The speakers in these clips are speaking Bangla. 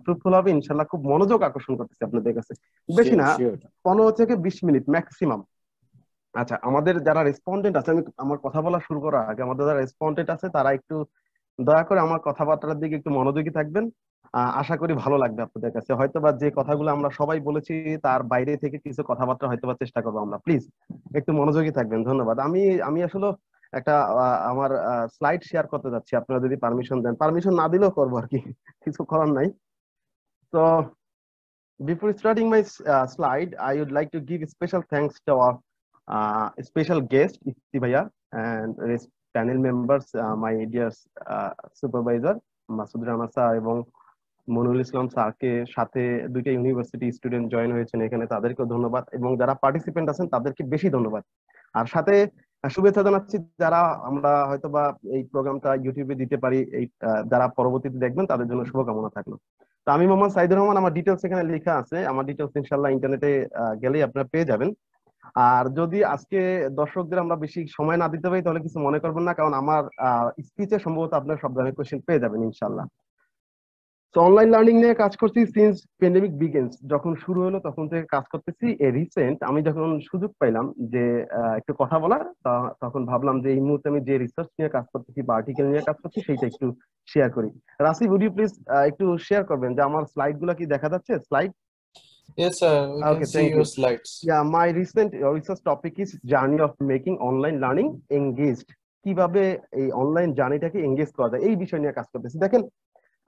ফ্রুটফুল হবে ইনশাল্লাহ। খুব মনোযোগ আকর্ষণ করতেছি আপনাদের কাছে, বেশি শিওর না, শিওর। 15 থেকে 20 মিনিট ম্যাক্সিমাম। আচ্ছা, আমাদের যারা রেসপন্ডেন্ট আছে, আমি আমার কথা বলা শুরু করার আগে আমাদের যারা রেসপন্ডেন্ট আছে তারা একটু দয়া করে আমার কথাবার্তার দিকে একটু মনোযোগী থাকবেন। আশা করি ভালো লাগবে আপনাদের কাছে। হয়তোবা যে কথাগুলো আমরা সবাই বলেছি তার বাইরে থেকে কিছু কথাবার্তা হয়তোবা চেষ্টা করবো আমরা। প্লিজ একটু মনোযোগী থাকবেন, ধন্যবাদ। আমি আমি আসলে একটা আমার স্লাইড শেয়ার করতে যাচ্ছি, আপনারা যদি পারমিশন দেন। পারমিশন না দিলেও করবো আর কি, কিছু করার নাই। তো before starting my slide, I would like to give special thanks to our special guest, Ifti Bhaiya, and his panel members, my dear supervisor, Masud Rana sir এবং মনুল ইসলাম স্যারকে, সাথে দুইটা ইউনিভার্সিটি স্টুডেন্ট জয়েন হয়েছেন এখানে, তাদেরকেও ধন্যবাদ, এবং যারা পার্টিসিপেন্ট আছেন তাদেরকে বেশি ধন্যবাদ। আর সাথে শুভেচ্ছা জানাচ্ছি যারা আমরা হয়তোবা এই প্রোগ্রামটা ইউটিউবে দিতে পারি, এই যারা পরবর্তীতে দেখবেন তাদের জন্য শুভকামনা থাকলো। তো আমি মোহাম্মদ সাইদুর রহমান, আমার ডিটেলস এখানে লেখা আছে, আমার ডিটেলস ইনশাল্লাহ ইন্টারনেটে গেলেই আপনারা পেয়ে যাবেন। আর যদি আজকে দর্শকদের আমরা বেশি সময় না দিতে পারি তাহলে কিছু মনে করবেন না, কারণ আমার স্পিচে সম্ভবত আপনার সব ধরনের কোশ্চেন পেয়ে যাবেন ইনশাল্লাহ। তো অনলাইন লার্নিং নিয়ে কাজ করছি সিন্স প্যান্ডেমিক বিগিনস, যখন শুরু হলো তখন থেকে কাজ করতেছি। রিসেন্ট আমি যখন সুযোগ পাইলাম যে একটু কথা বলার, তখন ভাবলাম যে এই মুহূর্তে আমি যে রিসার্চ নিয়ে কাজ করতেছি বা আর্টিকেল নিয়ে কাজ করছি সেইটা একটু শেয়ার করি। রাসিব, উড ইউ প্লিজ একটু শেয়ার করবেন যে আমার স্লাইড গুলা কি দেখা যাচ্ছে? Slide, Yes, sir. We can okay, see thank you. your slides. My recent research topic is journey of making online learning engaged. কিভাবে এই অনলাইন জার্নিটাকে এঙ্গেজ করা যায় এই বিষয় নিয়ে কাজ করতেছি। দেখেন,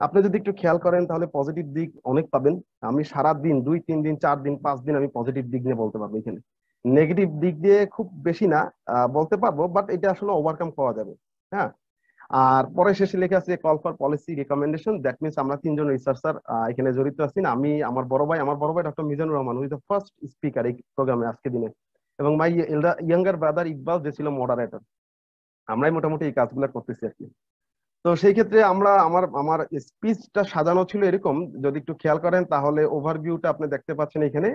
আপনি যদি একটু খেয়াল করেন তাহলে পজিটিভ দিক অনেক পাবেন। আমি সারা দিন 2 3 দিন 4 দিন 5 দিন আমি পজিটিভ দিক নিয়ে বলতে পারবো এখানে। নেগেটিভ দিক দিয়ে খুব বেশি না বলতে পারবো, বাট এটা আসলে ওভারকাম করা যাবে। হ্যাঁ। আর পরে শেষে লেখা আছে call for policy recommendation, that means আমরা তিনজন রিসার্চার এখানে জড়িত আছি না, আমি, আমার বড় ভাই doctor Mizanur Rahman, with the first speaker এই প্রোগ্রামে আজকে দিনে, এবং মাই ইয়াঙ্গার ব্রাদার ইকবাল, যে ছিল মডারেটর। আমরাই মোটামুটি এই কাজগুলো করতেছি আর কি। তো সেই ক্ষেত্রে আমরা আমার আমার স্পিচটা সাজানো ছিল এরকম, যদি একটু খেয়াল করেন তাহলে ওভারভিউটা আপনি দেখতে পাচ্ছেন এখানে।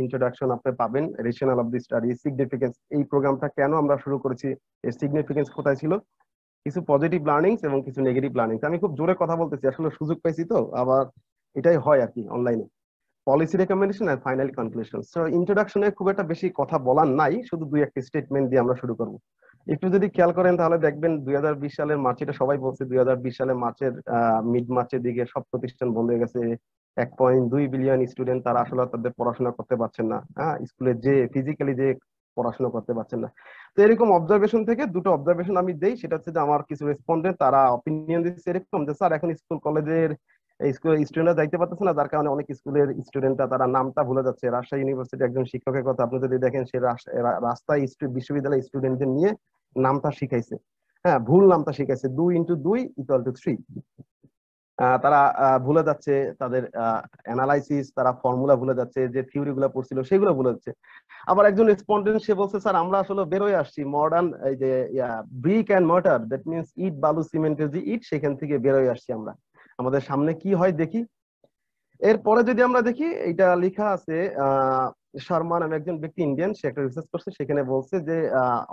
ইন্ট্রোডাকশন আপনি পাবেন, rational of the study, significance, এই প্রোগ্রামটা কেন আমরা শুরু করেছি, এর সিগনিফিকেন্স কোথায় ছিল, কিছু পজিটিভ লার্নিংস এবং কিছু নেগেটিভ লার্নিংস। আমি খুব জোরে কথা বলতেছি, আসলে সুযোগ পাইছি তো আবার, এটাই হয় আর কি অনলাইনে। পলিসি রেকমেন্ডেশন আর ফাইনাল কনক্লুশন। সো ইন্ট্রোডাকশনে খুব একটা বেশি কথা বলার নাই, শুধু দুই একটা স্টেটমেন্ট দিয়ে আমরা শুরু করব। একটু যদি খেয়াল করেন তাহলে দেখবেন 2020 সালের মার্চ, এটা সবাই বলছে 2020 সালের মার্চের মিড মার্চের দিকে সব প্রতিষ্ঠান বন্ধ হয়ে গেছে। 1.2 বিলিয়ন স্টুডেন্ট তারা আসলে তাদের পড়াশোনা করতে পারছেন না, হ্যাঁ, স্কুলে যে ফিজিক্যালি যে পড়াশোনা করতে পারছেন না। তো এরকম অবজারভেশন থেকে দুটো অবজারভেশন আমি দেই, সেটা হচ্ছে যে আমার কিছু রেসপন্ডেন্ট তারা অপিনিয়ন দিচ্ছে এরকম যে স্যার এখন স্কুল কলেজের স্কুলের স্টুডেন্টরা যাইতে পারতেছে না, যার কারণে অনেক স্কুলের স্টুডেন্টরা তারা নামটা ভুলে যাচ্ছে। রাজশাহী ইউনিভার্সিটি একজন শিক্ষকের কথা আপনি যদি দেখেন, সে রাস্তায় বিশ্ববিদ্যালয়ের স্টুডেন্টদের নিয়ে নামটা শিখাইছে। হ্যাঁ, ভুল নামটা শিখাইছে, 2 × 2 = 3। তারা ভুলে যাচ্ছে তাদের অ্যানালাইসিস, তারা ফর্মুলা ভুলে যাচ্ছে, যে থিওরি গুলো পড়ছিল সেগুলো ভুলে যাচ্ছে। আবার একজন রেসপন্ডেন্ট সে বলছে স্যার আমরা আসলে বেরোয় আসছি মডার্ন এই যে brick and mortar, that means ইট বালু সিমেন্টের যে ইট, সেখান থেকে বেরোয় আসছি আমরা, আমাদের সামনে কি হয় দেখি। এরপরে যদি আমরা দেখি, এটা লেখা আছে শর্মা নামে একজন ব্যক্তি, ইন্ডিয়ান, সে একটা রিসার্চ করছে, সেখানে বলছে যে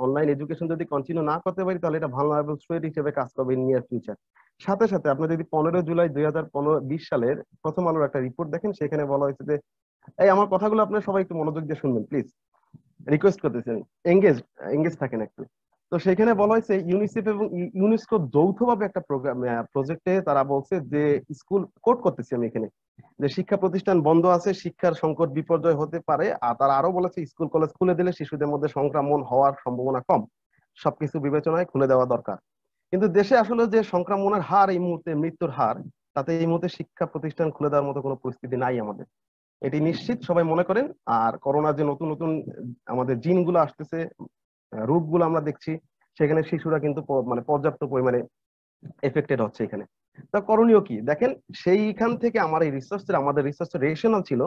অনলাইন এডুকেশন যদি কন্টিনিউ না করতে পারি তাহলে এটা ভালনারেবল স্টুডেন্ট হিসেবে কাজ করবে ইন নিয়ার ফিউচার। সাথে সাথে আপনি যদি 15 জুলাই 2020 সালের প্রথম আলোর একটা রিপোর্ট দেখেন, সেখানে বলা হয়েছে যে, এই আমার কথাগুলো আপনারা সবাই একটু মনোযোগ দিয়ে শুনবেন প্লিজ, রিকোয়েস্ট করতেছেন, এঙ্গেজ এঙ্গেজ থাকেন একটু। তো সেখানে বলা হয়েছে ইউনিসেফ এবং ইউনেস্কো যৌথভাবে একটা প্রোগ্রাম প্রজেক্টে তারা বলছে যে, স্কুল কোট করতেছি আমি এখানে, যে শিক্ষা প্রতিষ্ঠান বন্ধ আছে, শিক্ষার সংকট বিপর্যয় হতে পারে, আর তারা আরো বলেছে স্কুল কলেজ খুলে দিলে শিশুদের মধ্যে সংক্রমণ হওয়ার সম্ভাবনা কম, সবকিছু বিবেচনায় খুলে দেওয়া দরকার। কিন্তু দেশে আসলে যে সংক্রমণের হার এই মুহূর্তে, মৃত্যুর হার, তাতে এই মুহূর্তে শিক্ষা প্রতিষ্ঠান খুলে দেওয়ার মতো কোনো পরিস্থিতি নাই আমাদের, এটি নিশ্চিত সবাই মনে করেন। আর করোনা যে নতুন নতুন আমাদের জিনগুলো আসতেছে, রোগগুলো আমরা দেখছি, সেখানে শিশুরা কিন্তু মানে পর্যাপ্ত পরিমাণে এফেক্টেড হচ্ছে এখানে। তা করণীয় কি দেখেন, সেইখান থেকে আমাদের রিসার্চের রেশনাল ছিল,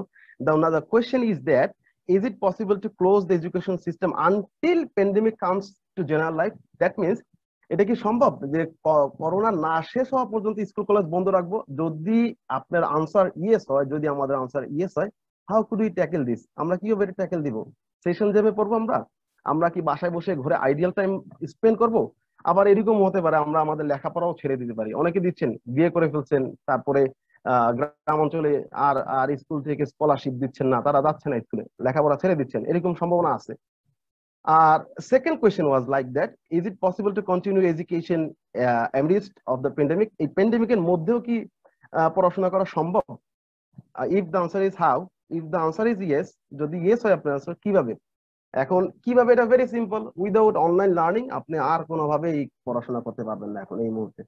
the question is that is it possible to close the education system until pandemic comes to general life, that means এটা কি সম্ভব যে করোনা না শেষ হওয়া পর্যন্ত স্কুল কলেজ বন্ধ রাখবো? যদি আপনার আনসার ইয়েস হয়, যদি আমাদের আনসার ইয়েস হয়, how could we tackle this, আমরা কিভাবে ট্যাকেল দিব? সেশন যাবে পড়বো আমরা? আমরা কি বাসায় বসে ঘরে আইডিয়াল টাইম স্পেন্ড করব? আবার এরকম হতে পারে আমরা আমাদের লেখাপড়াও ছেড়ে দিতে পারি, অনেকে দিচ্ছেন বিয়ে করে ফেলছেন, তারপরে গ্রাম অঞ্চলে আর আর স্কুল থেকে স্কলারশিপ দিচ্ছেন না, তারা যাচ্ছে না স্কুলে, লেখাপড়া ছেড়ে দিচ্ছেন, এরকম সম্ভাবনা আছে। আর second question was like that, is it possible to continue education amidst of the pandemic? এই প্যান্ডেমিকের মধ্যেও কি পড়াশোনা করা সম্ভব? If the answer is how, if the answer is yes, যদি ইয়েস হয় আপনার আনসার কিভাবে? এখন কিভাবে, এটা very simple, without online learning আপনি আর কোনোভাবেই পড়াশোনা করতে পারবেন না এখন এই মুহূর্তে।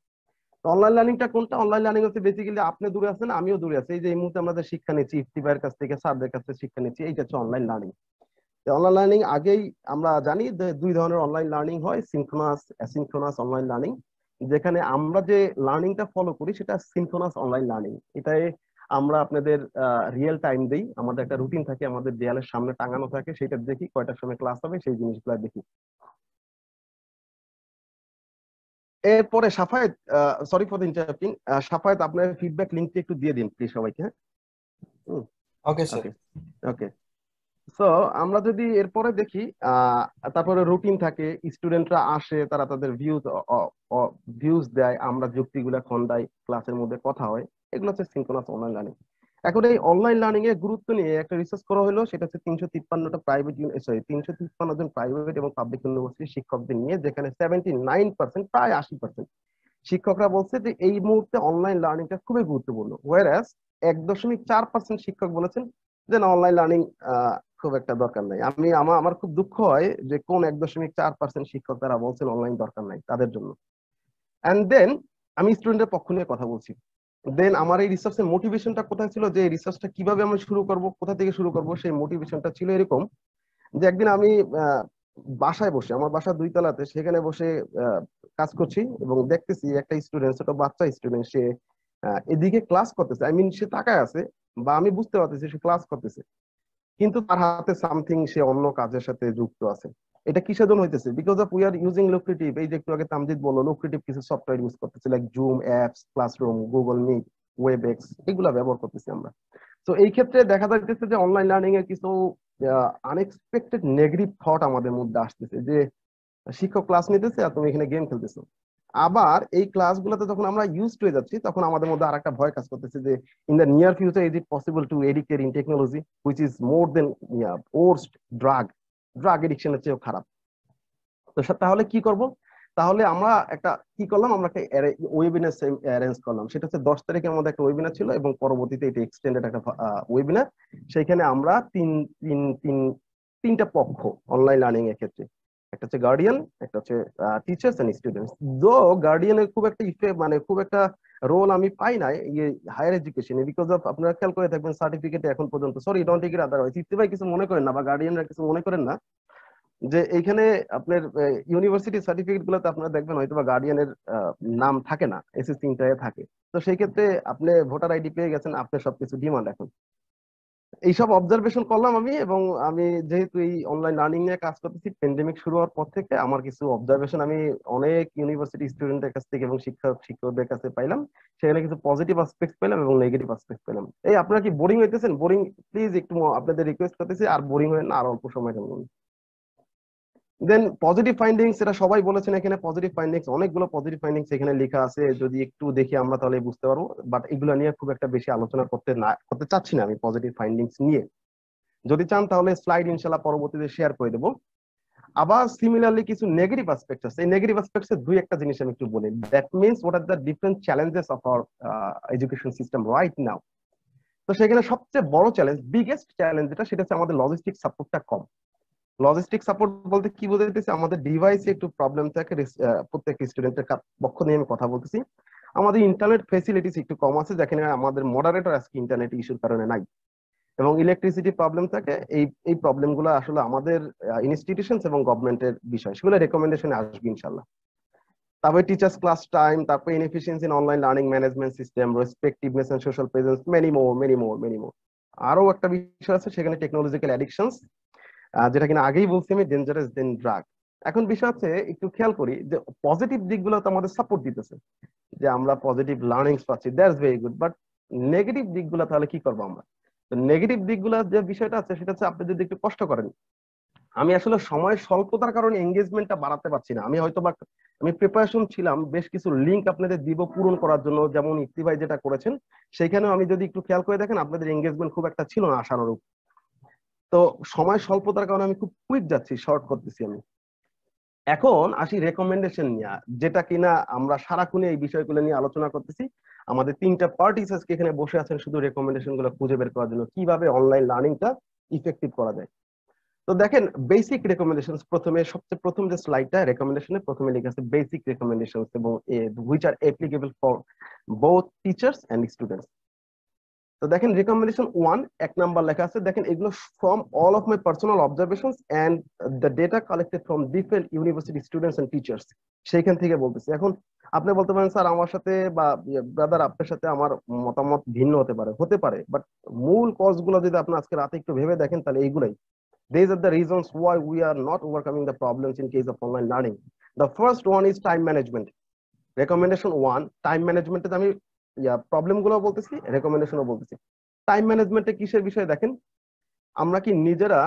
অনলাইন লার্নিংটা কোনটা? অনলাইন লার্নিং হচ্ছে বেসিক্যালি আপনি দূরে আছেন, আমিও দূরে আছি, এই যে এই মুহূর্তে আমরা যে শিক্ষা নিচ্ছি, ইফতি ভাইয়ের কাছ থেকে, স্যারদের কাছ থেকে শিক্ষা নিচ্ছি, এইটা হচ্ছে অনলাইন লার্নিং। অনলাইন লার্নিং আগেই আমরা জানি যে দুই ধরনের অনলাইন লার্নিং হয়, সিনক্রোনাস, অ্যাসিনক্রোনাস অনলাইন লার্নিং। যেখানে আমরা যে লার্নিংটা ফলো করি সেটা সিনক্রোনাস অনলাইন লার্নিং। এটাই আমরা আপনাদের রিয়েল টাইম দেই, আমাদের একটা রুটিন থাকে, আমাদের দেয়ালের সামনে টাঙানো থাকে, সেটা দেখি কয়টার সময় ক্লাস হবে, সেই জিনিসগুলো দেখি। এরপরে Safayet, sorry for the interrupting, Safayet আপনার ফিডব্যাক লিঙ্কটি একটু দিয়ে দিন প্লিজ সবাইকে, হ্যাঁ? Okay sir. ওকে, ওকে। সো আমরা যদি এরপরে দেখি, তারপরে রুটিন থাকে, স্টুডেন্টরা আসে, তারা তাদের ভিউজ দেয়, আমরা যুক্তিগুলা খন্ডাই, ক্লাসের মধ্যে কথা হয়, এগুলো হচ্ছে সিনক্রোনাস অনলাইন লার্নিং। এখন এই অনলাইন লার্নিং এর গুরুত্ব নিয়ে একটা রিসার্চ করা হলো, সেটা হচ্ছে 353 জন প্রাইভেট এবং পাবলিক ইউনিভার্সিটির শিক্ষকদের নিয়ে, যেখানে 79%, প্রায় 80% শিক্ষকরা বলছে যে এই মুহূর্তে অনলাইন লার্নিংটা খুবই গুরুত্বপূর্ণ, ওয়ারাস 1.4% শিক্ষক বলেছেন যে না, অনলাইন লার্নিং খুব একটা দরকার নাই। আমার খুব দুঃখ হয় যে কোন 1.4% শিক্ষক তারা বলছেন অনলাইন দরকার নাই তাদের জন্য। এন্ড দেন আমি স্টুডেন্টের পক্ষ নিয়ে কথা বলছি। দেন আমার এই রিসার্চের মোটিভেশনটা কোথায় ছিল, যে এই রিসার্চটা কিভাবে আমি শুরু করব, কোথা থেকে শুরু করব, সেই মোটিভেশনটা ছিল এরকম যে একদিন আমি বাসায় বসে, আমার বাসা 2 তলাতে, সেখানে বসে কাজ করছি এবং দেখতেছি একটা স্টুডেন্ট, ছোট বাচ্চা স্টুডেন্ট, সে এদিকে ক্লাস করতেছে, আই মিন সে তাকায় আছে, বা আমি বুঝতে পারতেছি সে ক্লাস করতেছে, কিন্তু তার হাতে সামথিং, সে অন্য কাজের সাথে যুক্ত আছে। এটা কিসের জন্য হইতেছে? Because of we are using lucrative, এই যে একটু আগে তামজিদ বললো, লুক্রেটিভ কিছু সফটওয়্যার ইউজ করতেছে, like zoom apps, classroom, Google Meet, Webex, এগুলা ব্যবহার করতেছি আমরা। তো এই ক্ষেত্রে দেখা যাচ্ছে যে অনলাইন লার্নিং এর কিছু আনএক্সপেক্টেড নেগেটিভ থট আমাদের মধ্যে আসতেছে, যে শিক্ষক ক্লাস নিতেছে আর তুমি এখানে গেম খেলতেছো। আবার এই ক্লাসগুলোতে যখন আমরা ইউজ হয়ে যাচ্ছি, তখন আমাদের মধ্যে আরেকটা ভয় কাজ করতেছে যে in the near future is it possible to addict in technology which is more than worst drug, drug এডিকশনের চেয়েও খারাপ। তো তাহলে কি করব? তাহলে আমরা একটা কি করলাম, আমরা একটা ওয়েবিনার অ্যারেঞ্জ করলাম। সেটা হচ্ছে 10 তারিখে আমাদের একটা ওয়েবিনার ছিল, এবং পরবর্তীতে এটা এক্সটেন্ডেড একটা ওয়েবিনার। সেখানে আমরা তিনটা পক্ষ অনলাইন লার্নিং এর ক্ষেত্রে, একটা হচ্ছে গার্ডিয়ান, একটা হচ্ছে টিচার্স এন্ড স্টুডেন্টস। দো গার্ডিয়ানের খুব একটা মানে খুব একটা রোল আমি পাই নাই হায়ার এডুকেশনে, বিকজ অফ আপনারা খেয়াল করে থাকবেন সার্টিফিকেটে এখন পর্যন্ত, sorry don't take it otherwise, Ifti ভাই কিছু মনে করেন না বা গার্ডিয়ানরা কিছু মনে করেন না, যে এইখানে আপনার ইউনিভার্সিটি সার্টিফিকেট গুলোতে আপনারা দেখবেন হয়তো বা গার্ডিয়ানের নাম থাকে না, এসএসসি ইন্টারে থাকে। তো সেই ক্ষেত্রে আপনি ভোটার আইডি পেয়ে গেছেন, আপনার সবকিছু ডিমান্ড এখন। এইসব অবজারভেশন করলাম আমি, এবং আমি যেহেতু এই অনলাইন লার্নিং নিয়ে কাজ করতেছি প্যান্ডেমিক শুরু হওয়ার পর থেকে, আমার কিছু অবজারভেশন আমি অনেক ইউনিভার্সিটি স্টুডেন্টের কাছ থেকে এবং শিক্ষকদের কাছে পাইলাম। সেখানে কিছু পজিটিভ অ্যাসপেক্ট পেলাম এবং নেগেটিভ অ্যাসপেক্ট পেলাম। এই আপনারা কি বোরিং হইতেছেন? বোরিং প্লিজ একটু আপনাদের রিকোয়েস্ট করতেছি, আর বোরিং হয় না, আর অল্প সময় জন্য। দেন পজিটিভ ফাইন্ডিংস, এটা সবাই বলেছেন এখানে পজিটিভ ফাইন্ডিংস, অনেকগুলো পজিটিভ ফাইন্ডিংস এখানে লেখা আছে, যদি একটু দেখি আমরা তাহলে বুঝতে পারবো, বাট এগুলো নিয়ে খুব একটা বেশি আলোচনা করতে চাচ্ছি না আমি পজিটিভ ফাইন্ডিংস নিয়ে। যদি চান তাহলে স্লাইড ইনশাল্লাহ পরবর্তীতে শেয়ার করে দেবো। আবার সিমিলারলি কিছু নেগেটিভ অ্যাসপেক্ট আছে, এই নেগেটিভ অ্যাসপেক্টস এর দুই একটা জিনিস আমি একটু বলি। That means what are the different challenges of our education system right now. তো সেখানে সবচেয়ে বড় চ্যালেঞ্জ, বিগেস্ট চ্যালেঞ্জ যেটা, সেটা হচ্ছে আমাদের লজিস্টিক সাপোর্টটা কম। লজিস্টিক সাপোর্ট বলতে কি বোঝাইতেছে, আমাদের ডিভাইসে একটু প্রবলেম থাকে, প্রত্যেক স্টুডেন্টের পক্ষ নিয়ে আমি কথা বলতেছি। আমাদের ইন্টারনেট ফেসিলিটিস একটু কম আছে, যেখানে আমাদের মডারেটর আজকে ইন্টারনেট ইস্যুর কারণে নাই, এবং ইলেকট্রিসিটি প্রবলেম থাকে। এই প্রবলেম গুলো আসলে আমাদের ইনস্টিটিউশনস এবং গভর্নমেন্টের বিষয়, সেগুলো রেকমেন্ডেশনে আসবে ইনশাল্লাহ। তারপরে টিচার্স ক্লাস টাইম, তারপরে inefficiency in online learning management system, respectiveness and social presence, many more. আরো একটা বিষয় আছে সেখানে, টেকনোলজিক্যাল অ্যাডিকশনস, যেটা কিনা আগেই বলছি আমি, ডেঞ্জারাস দেন ড্রাগ। এখন বিষয় হচ্ছে একটু খেয়াল করি যে পজিটিভ দিকগুলো তো আমাদের সাপোর্ট দিতেছে, যে আমরা পজিটিভ লার্নিংস পাচ্ছি, that's very good, but negative দিকগুলো তাহলে কি করবো আমরা? নেগেটিভ দিকগুলো যে বিষয়টা আছে সেটা হচ্ছে, আপনি যদি একটু কষ্ট করেন, আমি আসলে সময় স্বল্পতার কারণে এঙ্গেজমেন্টটা বাড়াতে পারছি না। আমি হয়তো বা আমি প্রিপারেশন ছিলাম, বেশ কিছু লিঙ্ক আপনাদের দিব পূরণ করার জন্য, যেমন ইফতি ভাই যেটা করেছেন সেইখানেও আমি যদি একটু খেয়াল করে দেখেন আপনাদের এঙ্গেজমেন্ট খুব একটা ছিল না আশানুরূপ। তো সময় স্বল্পতার কারণে আমি খুব কুইক যাচ্ছি, শর্ট করতেছি আমি। এখন আসি রেকমেন্ডেশন নিয়ে, যেটা কিনা আমরা সারাক্ষণে এই বিষয়গুলো নিয়ে আলোচনা করতেছি। আমাদের তিনটা পার্টিস আজকে এখানে বসে আছেন শুধু রেকমেন্ডেশন গুলো খুঁজে বের করার জন্য, কিভাবে অনলাইন লার্নিংটা ইফেক্টিভ করা যায়। তো দেখেন বেসিক রেকমেন্ডেশন, প্রথমে সবচেয়ে প্রথম যে স্লাইডটা রেকমেন্ডেশনে প্রথমে লেখা আছে বেসিক রেকমেন্ডেশন এবং which are applicable for both teachers and students. তো দেখেন রিকমেন্ডেশন 1 এক নাম্বার লেখা আছে, দেখেন এগুলো from all of my personal observations and the data collected from different university students and teachers. সেইখান থেকে বলতেছি। এখন আপনি বলতে পারেন স্যার আমার সাথে বা ব্রাদার আপনার সাথে আমার মতামত ভিন্ন হতে পারে, বাট মূল কজ গুলো যদি আপনি আজকে রাতে একটু ভেবে দেখেন তাহলে এইগুলাই। These are the reasons why we are not overcoming the problems in case of online learning. The first one is time management. Recommendation 1, time ম্যানেজমেন্টে আমি প্রবলেম গুলো বলতেছি, রেকমেন্ডেশনও বলতেছি। টাইম ম্যানেজমেন্টে কিসের বিষয়ে দেখেন, আমরা কি নিজেরা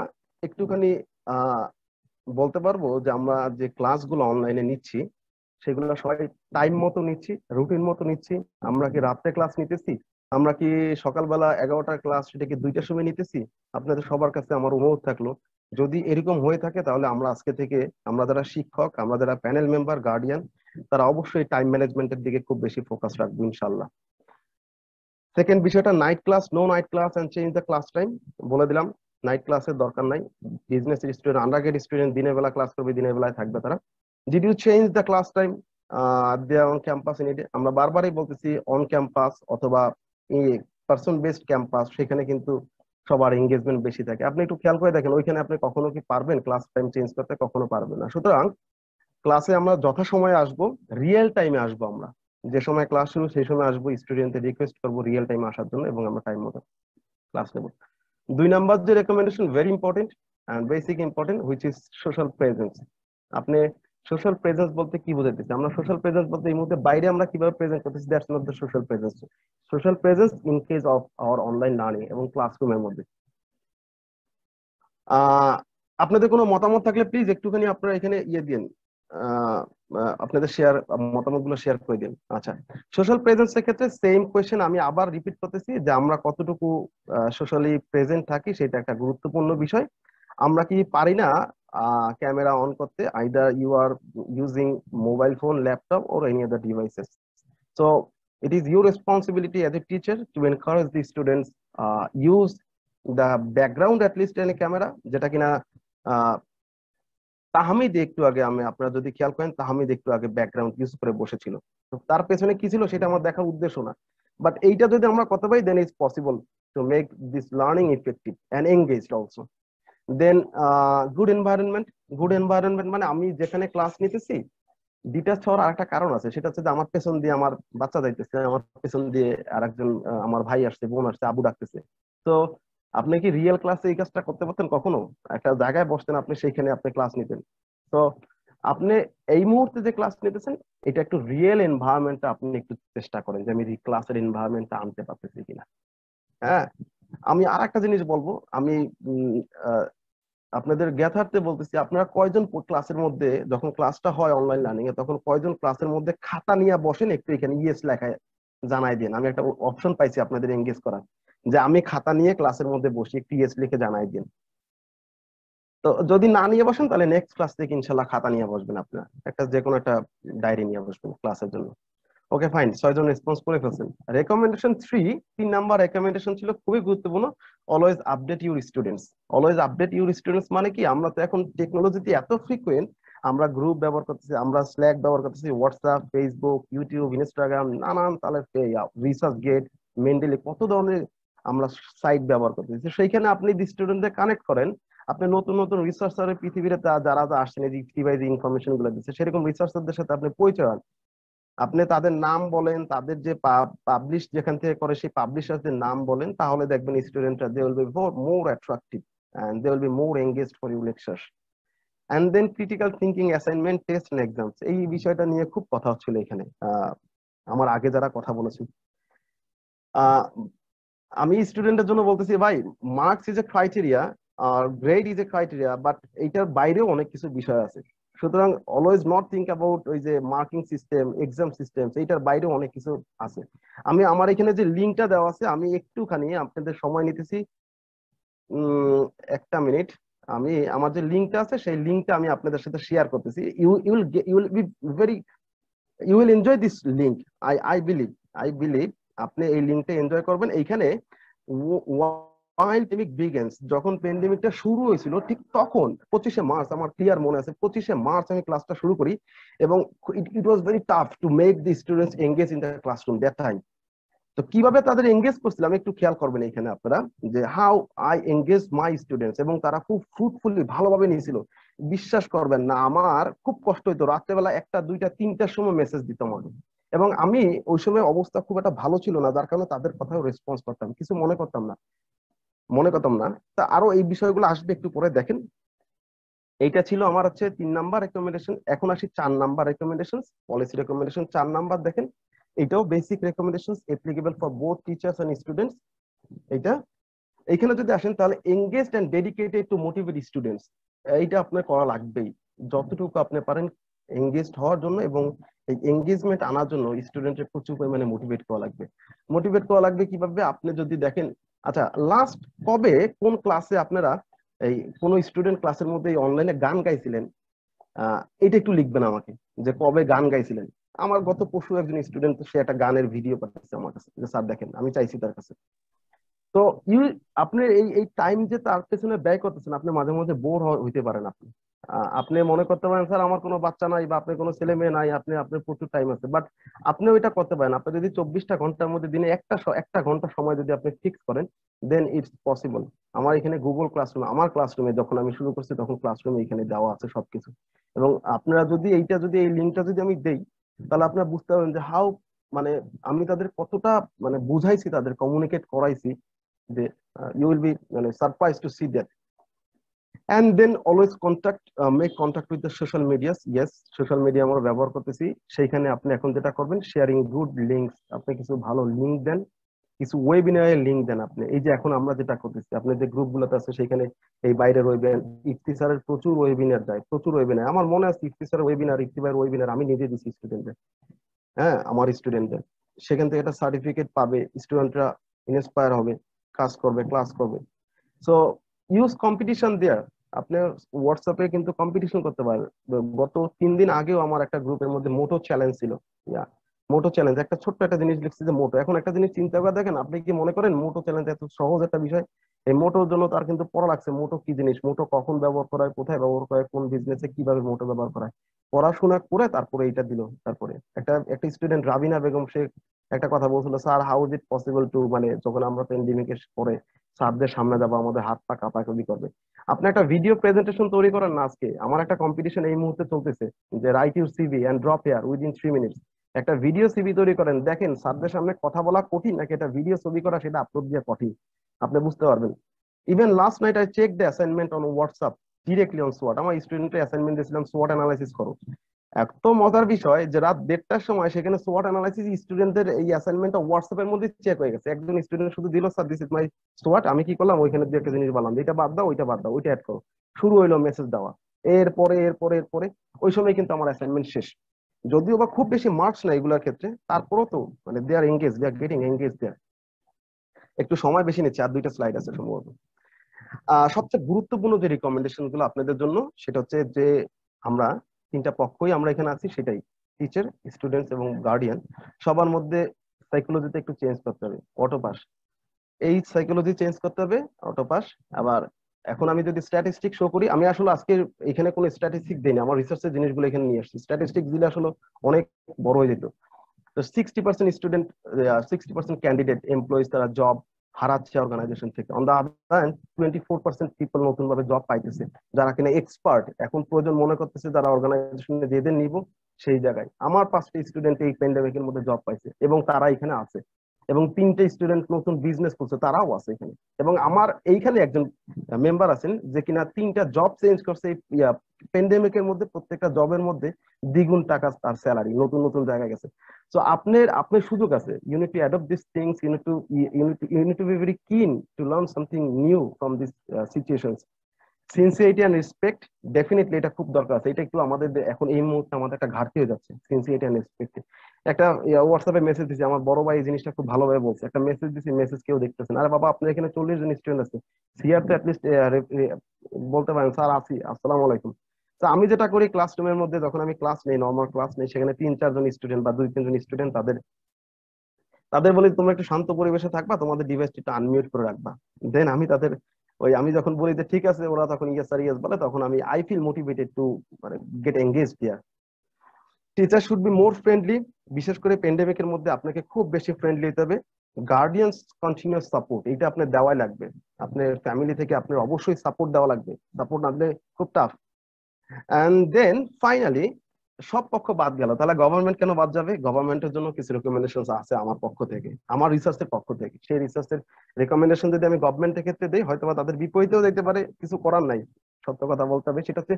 একটুখানি আহ বলতে পারবো যে আমরা যে ক্লাসগুলো অনলাইনে নিচ্ছি সেগুলো সবাই টাইম মতো নিচ্ছি, রুটিন মতো নিচ্ছি? আমরা কি রাত্রে ক্লাস নিতেছি? আমরা কি সকালবেলা 11টার ক্লাস সেটা কি 2টার সময় নিতেছি? আপনাদের সবার কাছে আমার অনুরোধ থাকলো, যদি এরকম হয়ে থাকে তাহলে আমরা আজকে থেকে আমরা যারা শিক্ষক, আমরা যারা প্যানেল মেম্বার, গার্ডিয়ান, তারা অবশ্যই টাইম ম্যানেজমেন্টের দিকে খুব বেশি ফোকাস রাখবো ইনশাল্লাহ। সেকেন্ড বিষয়টা night class, no night class and change the class time. বলে দিলাম নাইট ক্লাসের দরকার নাই। বিজনেস স্টুডেন্ট, আন্ডারগ্রেড স্টুডেন্ট দিনের বেলা ক্লাস করবে, দিনের বেলায় থাকবে তারা। Did you change the class time there on campus in it? আমরা বারবারই বলতেছি অন ক্যাম্পাস অথবা পার্সন বেসড ক্যাম্পাস, সেখানে কিন্তু সবার এঙ্গেজমেন্ট বেশি থাকে। আপনি একটু খেয়াল করে দেখেন ওইখানে আপনি কখনো কি পারবেন ক্লাস টাইম চেঞ্জ করতে? কখনো পারবেন না। সুতরাং ক্লাসে আমরা যথাসময়ে আসবো, রিয়েল টাইমে আসবো। আমরা যে সময় ক্লাস শুরু সেই সময় আসবো, স্টুডেন্টদের রিকোয়েস্ট করবো রিয়েল টাইমে আসার জন্য এবং আমরা টাইম মতো ক্লাস নেব। 2 নাম্বার যে recommendation very important and basic important, which is social presence. আপনি সোশ্যাল প্রেজেন্স বলতে কি বোঝাইতেছি? আমরা সোশ্যাল প্রেজেন্স বলতে এই মুহূর্তে বাইরে আমরা কিভাবে প্রেজেন্ট করতেছি, that's not the social presence. Social presence in case of our online learning এবং ক্লাসরুমের মধ্যে। আহ আপনাদের কোনো মতামত থাকলে প্লিজ একটুখানি আপনারা এখানে দিন, আহ আপনাদের শেয়ার মতামত গুলো শেয়ার করে দিন। আচ্ছা, সোশ্যাল প্রেজেন্সের ক্ষেত্রে সেম কোয়েশ্চেন আমি আবার রিপিট করতেছি যে আমরা কতটুকু সোশ্যালি প্রেজেন্ট থাকি সেটা একটা গুরুত্বপূর্ণ বিষয়। আমরা কি পারি না ক্যামেরা অন করতে? Either you are using mobile phone, laptop or any other devices. So it is your responsibility as a teacher to encourage the students use the background at least in a camera, যেটা কিনা আহ তাহমিদ একটু আগে, আমি আপনারা যদি খেয়াল করেন তাহমিদ একটু আগে ব্যাকগ্রাউন্ড ইউজ করে বসেছিল। তো তার পেছনে কি ছিল সেটা আমার দেখার উদ্দেশ্য না, বাট এইটা যদি আমরা করতে পারি then it's possible to make this learning effective and engaged also. Then good environment. Good environment মানে আমি যেখানে ক্লাস নিতেছি, ডিটাচ হওয়ার আরেকটা কারণ আছে, সেটা হচ্ছে যে আমার পেছন দিয়ে আমার বাচ্চা যাইতেছে, আমার পেছন দিয়ে আরেকজন আমার ভাই আসছে, বোন আসছে, আবু ডাকতেছে। তো আপনি কি রিয়েল ক্লাসে এই কাজটা করতে পারতেন কখনো? একটা জায়গায় বসতেন আপনি, সেইখানে আপনি ক্লাস নিতেন। তো আপনি এই মুহূর্তে যে ক্লাস নিতেছেন এটা একটু রিয়েল এনভায়রনমেন্টটা আপনি একটু চেষ্টা করেন যে আমি ক্লাসের এনভায়রনমেন্টটা আনতে পারতেছি কিনা। হ্যাঁ, আমি আর একটা জিনিস বলবো। আমি আপনাদের জ্ঞাতার্থে বলতেছি, আপনারা কয়জন ক্লাসের মধ্যে যখন ক্লাসটা হয় অনলাইন লার্নিং এ তখন কয়জন ক্লাসের মধ্যে খাতা নিয়ে বসেন? একটু এখানে ইয়েস লেখায় জানাই দিন। আমি একটা অপশন পাইছি আপনাদের এঙ্গেজ করার, যে আমি খাতা নিয়ে ক্লাসের মধ্যে বসি, একটু ইয়েস লিখে জানাই দিন। তো যদি না নিয়ে বসেন তাহলে নেক্সট ক্লাস থেকে ইনশাল্লাহ খাতা নিয়ে বসবেন, আপনার একটা যে কোনো একটা ডায়েরি নিয়ে বসবেন ক্লাসের জন্য। ওকে ফাইন, 6জন রেসপন্স করে ফেলছেন। রেকমেন্ডেশন 3 নাম্বার রেকমেন্ডেশন ছিল খুবই গুরুত্বপূর্ণ, always update your students. Always update your students মানে কি, আমরা তো এখন টেকনোলজিতে এত ফ্রিকুয়েন্ট, আমরা গ্রুপ ব্যবহার করতেছি, আমরা স্ল্যাক ব্যবহার করতেছি, হোয়াটসঅ্যাপ, ফেসবুক, ইউটিউব, ইনস্টাগ্রাম, নানান তালের রিসার্চ গেট, মেন্ডেলি, কত ধরনের আমরা সাইট ব্যবহার করতেছি। সেইখানে আপনি স্টুডেন্টদের কানেক্ট করেন। আপনি নতুন নতুন রিসার্চারের পৃথিবীতে যারা আসছেন, এই যে ইনফরমেশন গুলো দিচ্ছে, সেরকম রিসার্চারদের সাথে আপনি পরিচয় হন। আপনি তাদের নাম বলেন, তাদের যে পাবলিশ যেখান থেকে করে সেই পাবলিশারদের নাম বলেন, তাহলে দেখবেন স্টুডেন্টরা they will be more attractive and they will be more engaged for your lectures. And then critical thinking, assignment, test and exams, এই বিষয়টা নিয়ে খুব কথা হচ্ছিল এখানে আমার আগে যারা কথা বলেছেন। আমি স্টুডেন্টের জন্য বলতেছি ভাই, marks is a criteria, grade is a criteria, but এইটার বাইরেও অনেক কিছু বিষয় আছে। সুতরাং অলওয়েজ নট থিঙ্ক অ্যাবাউট ওই যে মার্কিং সিস্টেম, এক্সাম সিস্টেম, এইটার বাইরেও অনেক কিছু আছে। আমি আমার এখানে যে লিঙ্কটা দেওয়া আছে, আমি একটুখানি আপনাদের সময় নিতেছি, একটা মিনিট। আমি আমার যে লিঙ্কটা আছে সেই লিঙ্কটা আমি আপনাদের সাথে শেয়ার করতেছি। You will be very, you will enjoy this link. I believe আপনি এই লিঙ্কটা এনজয় করবেন। এইখানে যখন প্যান্ডেমিকটা শুরু হয়েছিল ঠিক তখন 25শে মার্চ, আমার ক্লিয়ার মনে আছে, 25শে মার্চ আমি ক্লাসটা শুরু করি, এবং it was very tough to make the students engage in the classroom that time. তো কিভাবে তাদের এঙ্গেজ করছিলাম একটু খেয়াল করবেন এখানে আপনারা, যে how I engage my students, এবং তারা খুব ফ্রুটফুলি ভালোভাবে নিয়েছিল। বিশ্বাস করবেন না, আমার খুব কষ্ট হইতো রাত্রেবেলা 1টা 2টা 3টার সময় মেসেজ দিত আমাকে, এবং আমি ওই সময় অবস্থা খুব একটা ভালো ছিল না, যার কারণে তাদের কথাও রেসপন্স করতাম, কিছু মনে করতাম না। তা আরো এই বিষয়গুলো আসবে একটু পরে। দেখেন, এইটা ছিল আমার হচ্ছে 3 নাম্বার রেকমেন্ডেশন। এখন আসি 4 number recommendation, policy recommendation 4 number. দেখেন, এটাও basic recommendation, applicable for both teachers and students. এইটা এইখানে যদি আসেন তাহলে engaged and dedicated to motivate students, এইটা আপনার করা লাগবেই। যতটুকু আপনি পারেন এঙ্গেজড হওয়ার জন্য এবং এই এঙ্গেজমেন্ট আনার জন্য স্টুডেন্টের প্রচুর পরিমাণে মোটিভেট করা লাগবে। কিভাবে? আপনি যদি দেখেন, আচ্ছা লাস্ট কবে কোন ক্লাসে আপনারা এই কোন স্টুডেন্ট ক্লাসের মধ্যে অনলাইনে গান গাইছিলেন, এটা একটু লিখবেন আমাকে, যে কবে গান গাইছিলেন। আমার গত পরশু একজন স্টুডেন্ট, সে একটা গানের ভিডিও পাঠাচ্ছে আমার কাছে, যে স্যার দেখেন, আমি চাইছি তার কাছে। তো আপনি এই এই টাইম যে তার পেছনে ব্যয় করতেছেন, আপনি মাঝে মাঝে বোর হইতে পারেন। আপনি মনে করতে পারেন স্যার আমার কোনো বাচ্চা নাই, বা আপনার কোনো ছেলে মেয়ে নাই, আপনার প্রচুর টাইম আছে, বাট আপনি ওইটা করতে পারেন। আপনি যদি 24টা ঘন্টার মধ্যে দিনে একটা ঘন্টা সময় যদি আপনি ফিক্স করেন, দেন ইটস পসিবল। আমার এখানে গুগল ক্লাসরুম, আমার ক্লাসরুমে যখন আমি শুরু করছি তখন ক্লাসরুমে এখানে দেওয়া আছে সবকিছু। এবং আপনারা যদি এই লিঙ্কটা যদি আমি দেই, তাহলে আপনারা বুঝতে পারবেন যে হাউ, মানে আমি তাদের কতটা মানে বুঝাইছি, তাদের কমিউনিকেট করাইছি, যে you will be মানে surprised to see that. And then always make contact with the social medias. Yes, social media আমরা ব্যবহার করতেছি। সেইখানে আপনি এখন যেটা করবেন, শেয়ারিং গুড লিঙ্কস, আপনি কিছু ভালো লিঙ্ক দেন, কিছু ওয়েবিনারের লিঙ্ক দেন। আপনি এই যে এখন আমরা যেটা করতেছি, আপনার যে গ্রুপগুলোতে আছে সেখানে এই বাইরের ওয়েবিনার, ইফতি স্যারের প্রচুর ওয়েবিনার যায়, প্রচুর ওয়েবিনার। আমার মনে আছে ইফতি স্যারের ওয়েবিনার, ইফতি ভাইয়ের ওয়েবিনার আমি নিজে দিচ্ছি স্টুডেন্টদের, হ্যাঁ আমার স্টুডেন্টদের। সেখান থেকে একটা সার্টিফিকেট পাবে, স্টুডেন্টরা ইন্সপায়ার হবে, কাজ করবে, ক্লাস করবে। সো ইউজ কম্পিটিশন দেয়ার। আপনি হোয়াটসঅ্যাপে কিন্তু কম্পিটিশন করতে পারেন। গত 3 দিন আগেও আমার একটা গ্রুপের মধ্যে মোটো চ্যালেঞ্জ ছিল। মোটো চ্যালেঞ্জ, একটা ছোট্ট একটা জিনিস লিখছে যে মোটো। এখন একটা জিনিস চিন্তা করে দেখেন, আপনি কি মনে করেন মোটো চ্যালেঞ্জ এত সহজ একটা বিষয়? এই মোটোর জন্য তার কিন্তু পড়া লাগছে, মোটো কি জিনিস, মোটো কখন ব্যবহার করা হয়, কোথায় ব্যবহার করা হয়, কোন বিজনেসে কিভাবে মোটো ব্যবহার করা হয়, পড়াশোনা করে তারপরে এইটা দিল। তারপরে একটা স্টুডেন্ট রাবিনা বেগম, সে একটা কথা বলছিল, sir how is it possible two, মানে যখন আমরা প্যান্ডেমিকের পরে স্যারদের সামনে যাবো, আমাদের হাত পা কাঁপাকাঁপি করবে। আপনি একটা ভিডিও প্রেজেন্টেশন তৈরি করেন না। আজকে আমার একটা কম্পিটিশন এই মুহূর্তে চলতেছে, যে write your CV and drop here within 3 minutes. একটা ভিডিও সিভি তৈরি করেন, দেখেন স্যারদের সামনে কথা বলা কঠিন নাকি একটা ভিডিও ছবি করা সেটা আপলোড দেওয়া কঠিন, আপনি বুঝতে পারবেন। Even last night I check the assignment on WhatsApp directly on সোয়াট। আমার স্টুডেন্টের অ্যাসাইনমেন্ট দিয়েছিলাম সোয়াট অ্যানালাইসিস করো। এত মজার বিষয় যে রাত 1:30টার সময় সেখানে সোয়াট অ্যানালাইসিস স্টুডেন্টদের এই অ্যাসাইনমেন্টটা হোয়াটসঅ্যাপের মধ্যে চেক হয়ে গেছে। একজন স্টুডেন্ট শুধু দিল, স্যার দিস ইজ মাই সোয়াট। আমি কি করলাম, ওইখানে দিয়ে একটা জিনিস বললাম, এটা বাদ দাও, ওইটা বাদ দাও, ওইটা অ্যাড করো। শুরু হইলো মেসেজ দেওয়া। এরপরে ওই সময় কিন্তু আমার অ্যাসাইনমেন্ট শেষ। যদিও বা খুব বেশি মার্কস না এগুলোর ক্ষেত্রে, তারপরেও তো মানে they are engage, they are getting engage there. একটু সময় বেশি নিচ্ছে, আর 2টা স্লাইড আছে সম্ভবত। সবচেয়ে গুরুত্বপূর্ণ যে রিকমেন্ডেশন গুলো আপনাদের জন্য, সেটা হচ্ছে যে আমরা 3টা পক্ষই আমরা এখানে আছি, সেটাই টিচার, স্টুডেন্টস এবং গার্ডিয়ান। সবার মধ্যে সাইকোলজিতে একটু চেঞ্জ করতে হবে, অটো পাস। এই সাইকোলজি চেঞ্জ করতে হবে, অটো পাস। আবার এখন আমি যদি স্ট্যাটিস্টিক শো করি, আমি আসলে আজকে এখানে কোনো স্ট্যাটিস্টিক দিইনি, আমার রিসার্চের জিনিসগুলো এখানে নিয়ে আসছি। স্ট্যাটিস্টিক দিলে আসলে অনেক বড় হয়ে যেত। তো 60% স্টুডেন্ট, 60% ক্যান্ডিডেট এমপ্লয়িজ তারা জব হারাচ্ছে অর্গানাইজেশন থেকে। On the other hand 24% people নতুন ভাবে জব পাইতেছে, যারা কিনা এক্সপার্ট। এখন প্রয়োজন মনে করতেছে যারা অর্গানাইজেশনে যেদের নিব সেই জায়গায়। আমার 5টা স্টুডেন্ট এই প্যান্ডেমিকের মধ্যে জব পাইছে এবং তারা এখানে আছে। এবং 3টে স্টুডেন্ট নতুন বিজনেস করছে, তারাও আছে এখানে। এবং আমার এইখানে একজন মেম্বার আছেন যে কিনা 3টা জব চেঞ্জ করছে প্যান্ডেমিকের মধ্যে প্রত্যেকটা জবের মধ্যে দ্বিগুণ টাকা তার স্যালারি, নতুন নতুন জায়গায় গেছে। সো আপনার সুযোগ আছে, you need to adopt this things, you need to be very keen to learn something new from this situations. Sincerity and respect, definitely এটা খুব দরকার আছে। এটা একটু আমাদের এখন এই মুহূর্তে আমাদের একটা ঘাটতি হয়ে যাচ্ছে, সিনসিয়ারিটি অ্যান্ড রেসপেক্ট। একটা হোয়াটসঅ্যাপে মেসেজ দিছি, আমার বড় ভাই এই জিনিসটা খুব ভালোভাবে বলছে। একটা মেসেজ দিছি, মেসেজ কেউ দেখতেছেন, আরে বাবা আপনার এখানে 40 জন স্টুডেন্ট আছে, সিআর তো অ্যাটলিস্ট বলতে পারেন স্যার আছি, আসসালামু আলাইকুম। তো আমি যেটা করি ক্লাসরুমের মধ্যে যখন আমি ক্লাস নেই, নর্মাল ক্লাস নেই, সেখানে 3-4 জন স্টুডেন্ট বা 2-3 জন স্টুডেন্ট, তাদের তাদের বলি তোমরা একটু শান্ত পরিবেশে থাকবা, তোমাদের ডিভাইসটা একটু আনমিউট করে রাখবা। দেন আমি তাদের আমি যখন বলি যে ঠিক আছে, ওরা তখন ইয়েস স্যার ইয়েস বলে, তখন আমি আই ফিল মোটিভেটেড টু মানে get engaged here. Teacher should be more friendly. বিশেষ করে প্যান্ডেমিকের মধ্যে আপনাকে খুব বেশি ফ্রেন্ডলি হতে হবে। গার্ডিয়ানস কন্টিনিউয়াস সাপোর্ট, এটা আপনার দেওয়াই লাগবে। আপনার ফ্যামিলি থেকে আপনার অবশ্যই সাপোর্ট দেওয়া লাগবে, সাপোর্ট না দিলে খুব টাফ। এন্ড দেন ফাইনালি সব পক্ষ বাদ গেল, তাহলে গভর্নমেন্ট কেন বাদ যাবে? গভর্নমেন্টের জন্য কিছু রেকমেন্ডেশন আছে আমার পক্ষ থেকে, আমার রিসার্চের পক্ষ থেকে। সেই রিসার্চের রেকমেন্ডেশন যদি আমি গভর্নমেন্টের ক্ষেত্রে দিই, হয়তো বা তাদের বিপরীতেও দেখতে পারে, কিছু করার নাই, সত্য কথা বলতে হবে। সেটা হচ্ছে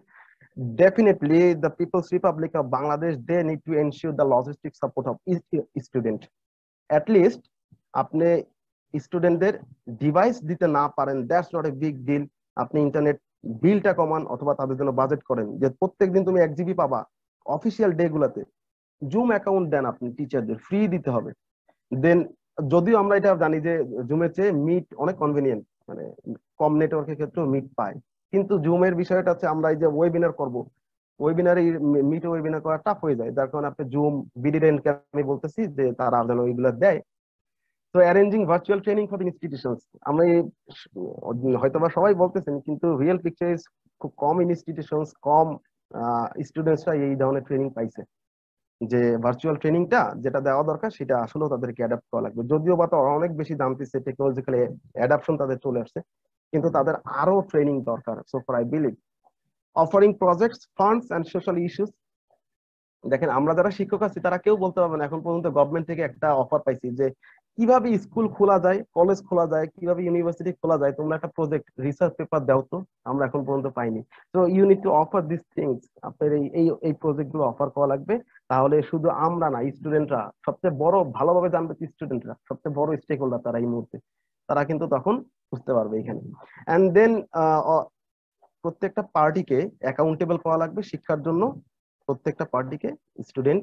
definitely the People's Republic of Bangladesh, they need to ensure the logistic support of each student. At least আপনি স্টুডেন্টদের ডিভাইস দিতে না পারেন, that's not a big deal. আপনি ইন্টারনেট বিলটা কমান অথবা তাদের জন্য বাজেট করেন যে প্রত্যেকদিন তুমি 1 GB পাবা। অফিসিয়াল ডে গুলাতে জুম অ্যাকাউন্ট দেন, আপনি টিচারদের ফ্রি দিতে হবে। দেন যদিও আমরা এটা জানি যে জুমের চেয়ে মিট অনেক কনভেনিয়েন্ট, মানে কম নেটওয়ার্কের ক্ষেত্রেও মিট পায়, কিন্তু জুমের বিষয়টা হচ্ছে আমরা এই যে ওয়েবিনার করব, ওয়েবিনারে মিট ওয়েবিনার করা টাফ হয়ে যায়, যার কারণে আপনি জুম বিডিডেনকে আমি বলতেছি যে তারা যেন ওইগুলো দেয়। তো arranging virtual training for institutions, আমরা হয়তোবা সবাই বলতেছেন, কিন্তু রিয়েল পিকচার ইজ খুব কম ইনস্টিটিউশনস, কম স্টুডেন্টসরা এই ধরনের ট্রেনিং পাইছে। যে ভার্চুয়াল ট্রেনিংটা যেটা দেওয়া দরকার সেটা আসলেও তাদেরকে অ্যাডাপ্ট করা লাগবে। যদিও বা তো অনেক বেশি জানতেছে, টেকনোলজিক্যালি অ্যাডাপশন তাদের চলে আসছে, কিন্তু তাদের আরো ট্রেনিং দরকার। So for I believe offering projects, funds and social issues. দেখেন আমরা যারা শিক্ষক আছি তারা কেউ বলতে পারবে না এখন পর্যন্ত গভর্নমেন্ট থেকে একটা অফার পাইছি যে কিভাবে স্কুল খোলা যায়, কলেজ খোলা যায়, কিভাবে ইউনিভার্সিটি খোলা যায়, তোমরা একটা প্রজেক্ট রিসার্চ পেপার দাও তো। আমরা এখন পর্যন্ত পাইনি। তো you need to offer this things. আপনার এই এই এই প্রজেক্ট গুলো অফার করা লাগবে। তাহলে শুধু আমরা না, স্টুডেন্টরা সবচেয়ে বড় ভালোভাবে জানবে, স্টুডেন্টরা সবচেয়ে বড় স্টেক হোল্ডার তারা এই মুহূর্তে, তারা কিন্তু তখন বুঝতে পারবে এখানে। এন্ড দেন প্রত্যেকটা পার্টিকে অ্যাকাউন্টেবল করা লাগবে শিক্ষার জন্য। প্রত্যেকটা পার্টিকে, স্টুডেন্ট,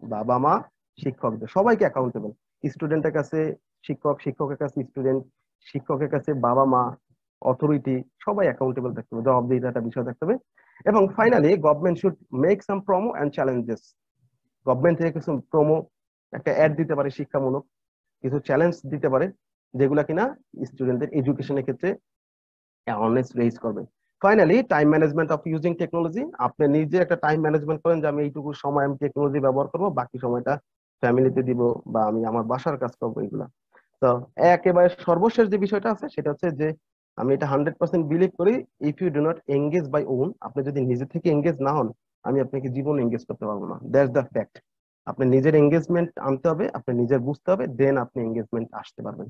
বাবা মা, শিক্ষকদের সবাইকে অ্যাকাউন্টেবল। স্টুডেন্টের কাছে শিক্ষক, শিক্ষকের কাছে স্টুডেন্ট, শিক্ষকের কাছে বাবা মা, অথরিটি, সবাই অ্যাকাউন্টেবল থাকতে হবে, জবাবদিহিতার একটা বিষয় থাকতে হবে। এবং finally government should make some promo and challenges. Government থেকে কিছু প্রোমো, একটা অ্যাড দিতে পারে শিক্ষামূলক, কিছু চ্যালেঞ্জ দিতে পারে যেগুলা কিনা স্টুডেন্টদের এডুকেশনের ক্ষেত্রে অ্যাওয়ারনেস রেইজ করবে। Finally time management of using technology. আপনি নিজে একটা টাইম ম্যানেজমেন্ট করেন যে আমি এইটুকু সময় আমি টেকনোলজি ব্যবহার করবো, বাকি সময়টা ফ্যামিলিতে দিব বা আমি আমার বাসার কাজ করবো, এগুলা। তো একেবারে সর্বশেষ যে বিষয়টা আছে সেটা হচ্ছে যে আমি এটা 100% বিলিভ করি, if you do not engage by own, আপনি যদি নিজে থেকে এঙ্গেজ না হন, আমি আপনাকে জীবন এঙ্গেজ করতে পারবো না। That's the fact. আপনি নিজের এঙ্গেজমেন্ট আনতে হবে, আপনি নিজের বুঝতে হবে, দেন আপনি এঙ্গেজমেন্ট আসতে পারবেন।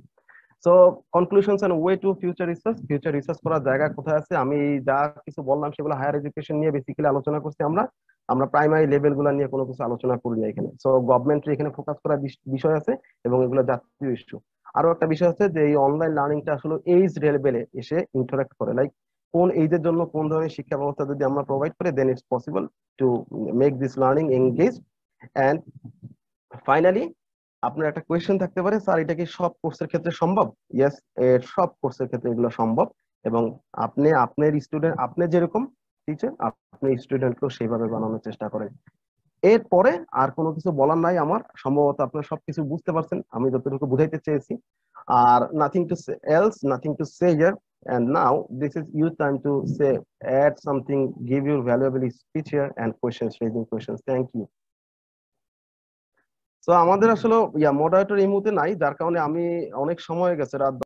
So conclusions and way to future research. Future research করার জায়গা কোথায় আছে? আমি যা কিছু বললাম সেগুলো হায়ার এডুকেশন নিয়ে বেসিক্যালি আলোচনা করছি। আমরা আমরা প্রাইমারি লেভেল গুলা নিয়ে কোনো কিছু আলোচনা করি না এখানে। সো গভর্নমেন্টের এখানে ফোকাস করার বিষয় আছে এবং এগুলো জাতীয় ইস্যু। আরো একটা বিষয় আছে যে এই অনলাইন লার্নিংটা আসলে এইজ লেভেলে এসে ইন্টারাক্ট করে, লাইক কোন এইজের জন্য কোন ধরনের শিক্ষা ব্যবস্থা যদি আমরা প্রোভাইড করি, then it's possible to make this learning engage. And finally আপনার একটা কোয়েশ্চেন থাকতে পারে, স্যার এটা কি সব কোর্সের ক্ষেত্রে সম্ভব? ইয়েস, এর সব কোর্সের ক্ষেত্রে এগুলো সম্ভব। এবং আপনি আপনার স্টুডেন্ট, আপনি যেরকম টিচার, আপনি স্টুডেন্টকেও সেইভাবে বানানোর চেষ্টা করেন। এরপরে আর কোনো কিছু বলার নাই আমার, সম্ভবত আপনারা সবকিছু বুঝতে পারছেন আমি যতটুকু বুঝাইতে চেয়েছি। আর nothing to say else, nothing to say here. And now this is your time to say, add something, give your valuable speech here and questions, raising questions. Thank you. তো আমাদের আসলে মডারেটর এই মুহূর্তে নাই, যার কারণে আমি অনেক সময় হয়ে গেছে, রাত